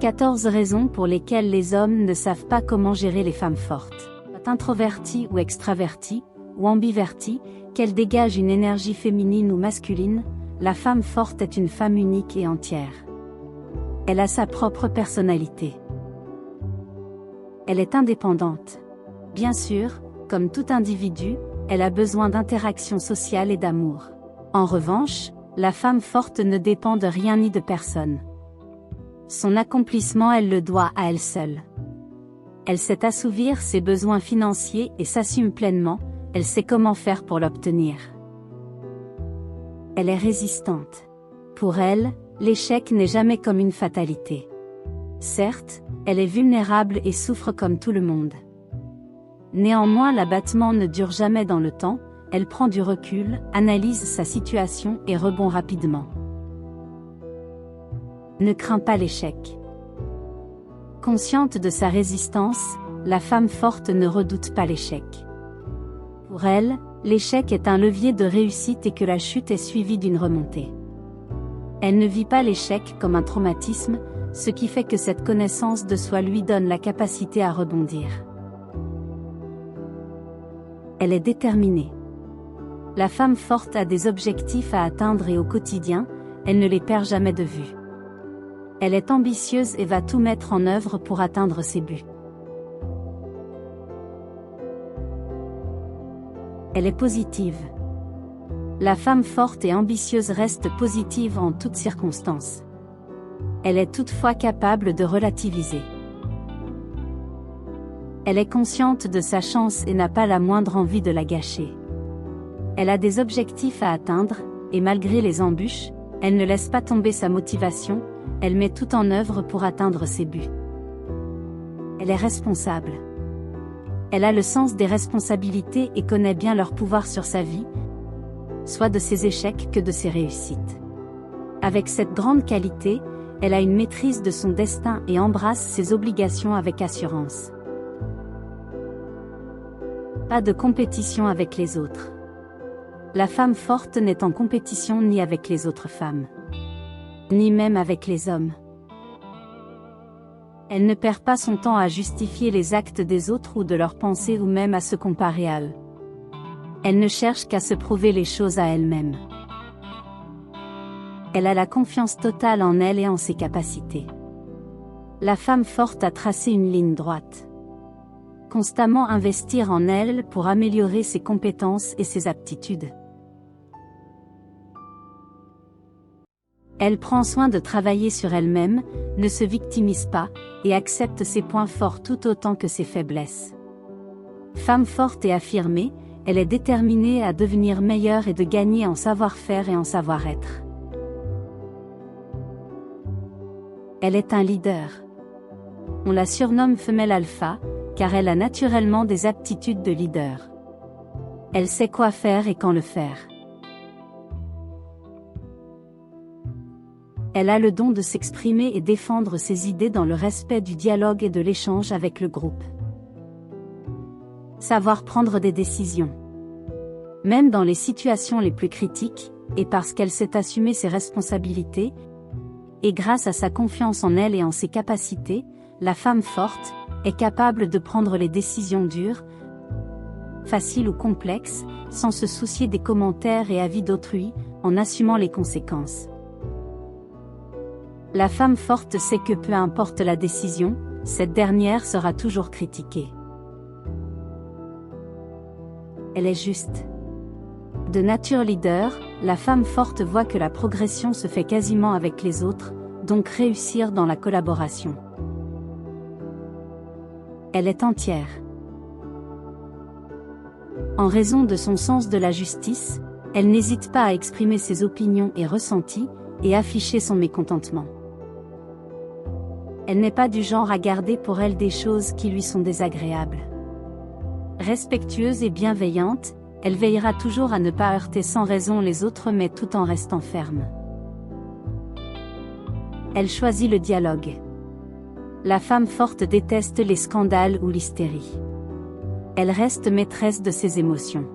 14 raisons pour lesquelles les hommes ne savent pas comment gérer les femmes fortes. Introvertie ou extravertie, ou ambivertie, qu'elle dégage une énergie féminine ou masculine, la femme forte est une femme unique et entière. Elle a sa propre personnalité. Elle est indépendante. Bien sûr, comme tout individu, elle a besoin d'interaction sociale et d'amour. En revanche, la femme forte ne dépend de rien ni de personne. Son accomplissement, elle le doit à elle seule. Elle sait assouvir ses besoins financiers et s'assume pleinement, elle sait comment faire pour l'obtenir. Elle est résistante. Pour elle, l'échec n'est jamais comme une fatalité. Certes, elle est vulnérable et souffre comme tout le monde. Néanmoins, l'abattement ne dure jamais dans le temps, elle prend du recul, analyse sa situation et rebond rapidement. Ne craint pas l'échec. Consciente de sa résistance, la femme forte ne redoute pas l'échec. Pour elle, l'échec est un levier de réussite et que la chute est suivie d'une remontée. Elle ne vit pas l'échec comme un traumatisme, ce qui fait que cette connaissance de soi lui donne la capacité à rebondir. Elle est déterminée. La femme forte a des objectifs à atteindre et au quotidien, elle ne les perd jamais de vue. Elle est ambitieuse et va tout mettre en œuvre pour atteindre ses buts. Elle est positive. La femme forte et ambitieuse reste positive en toutes circonstances. Elle est toutefois capable de relativiser. Elle est consciente de sa chance et n'a pas la moindre envie de la gâcher. Elle a des objectifs à atteindre, et malgré les embûches, elle ne laisse pas tomber sa motivation, elle met tout en œuvre pour atteindre ses buts. Elle est responsable. Elle a le sens des responsabilités et connaît bien leur pouvoir sur sa vie, soit de ses échecs que de ses réussites. Avec cette grande qualité, elle a une maîtrise de son destin et embrasse ses obligations avec assurance. Pas de compétition avec les autres. La femme forte n'est en compétition ni avec les autres femmes, ni même avec les hommes. Elle ne perd pas son temps à justifier les actes des autres ou de leurs pensées ou même à se comparer à eux. Elle ne cherche qu'à se prouver les choses à elle-même. Elle a la confiance totale en elle et en ses capacités. La femme forte a tracé une ligne droite. Constamment investir en elle pour améliorer ses compétences et ses aptitudes. Elle prend soin de travailler sur elle-même, ne se victimise pas, et accepte ses points forts tout autant que ses faiblesses. Femme forte et affirmée, elle est déterminée à devenir meilleure et de gagner en savoir-faire et en savoir-être. Elle est un leader. On la surnomme femelle alpha, car elle a naturellement des aptitudes de leader. Elle sait quoi faire et quand le faire. Elle a le don de s'exprimer et défendre ses idées dans le respect du dialogue et de l'échange avec le groupe. Savoir prendre des décisions. Même dans les situations les plus critiques, et parce qu'elle sait assumer ses responsabilités, et grâce à sa confiance en elle et en ses capacités, la femme forte est capable de prendre les décisions dures, faciles ou complexes, sans se soucier des commentaires et avis d'autrui, en assumant les conséquences. La femme forte sait que peu importe la décision, cette dernière sera toujours critiquée. Elle est juste. De nature leader, la femme forte voit que la progression se fait quasiment avec les autres, donc réussir dans la collaboration. Elle est entière. En raison de son sens de la justice, elle n'hésite pas à exprimer ses opinions et ressentis, et afficher son mécontentement. Elle n'est pas du genre à garder pour elle des choses qui lui sont désagréables. Respectueuse et bienveillante, elle veillera toujours à ne pas heurter sans raison les autres mais tout en restant ferme. Elle choisit le dialogue. La femme forte déteste les scandales ou l'hystérie. Elle reste maîtresse de ses émotions.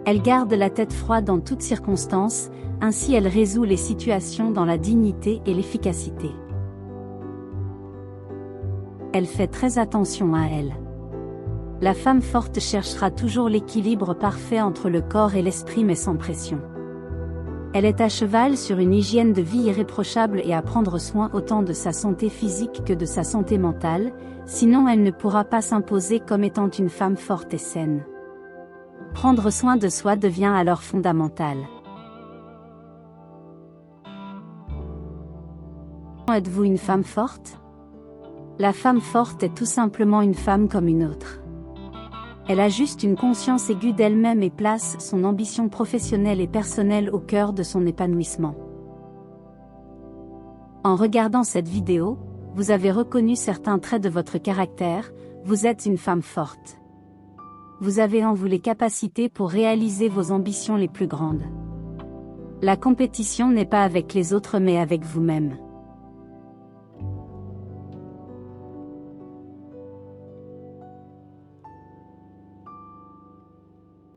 Elle garde la tête froide en toutes circonstances, ainsi elle résout les situations dans la dignité et l'efficacité. Elle fait très attention à elle. La femme forte cherchera toujours l'équilibre parfait entre le corps et l'esprit mais sans pression. Elle est à cheval sur une hygiène de vie irréprochable et à prendre soin autant de sa santé physique que de sa santé mentale, sinon elle ne pourra pas s'imposer comme étant une femme forte et saine. Prendre soin de soi devient alors fondamental. Êtes-vous une femme forte? La femme forte est tout simplement une femme comme une autre. Elle a juste une conscience aiguë d'elle-même et place son ambition professionnelle et personnelle au cœur de son épanouissement. En regardant cette vidéo, vous avez reconnu certains traits de votre caractère, vous êtes une femme forte. Vous avez en vous les capacités pour réaliser vos ambitions les plus grandes. La compétition n'est pas avec les autres mais avec vous-même.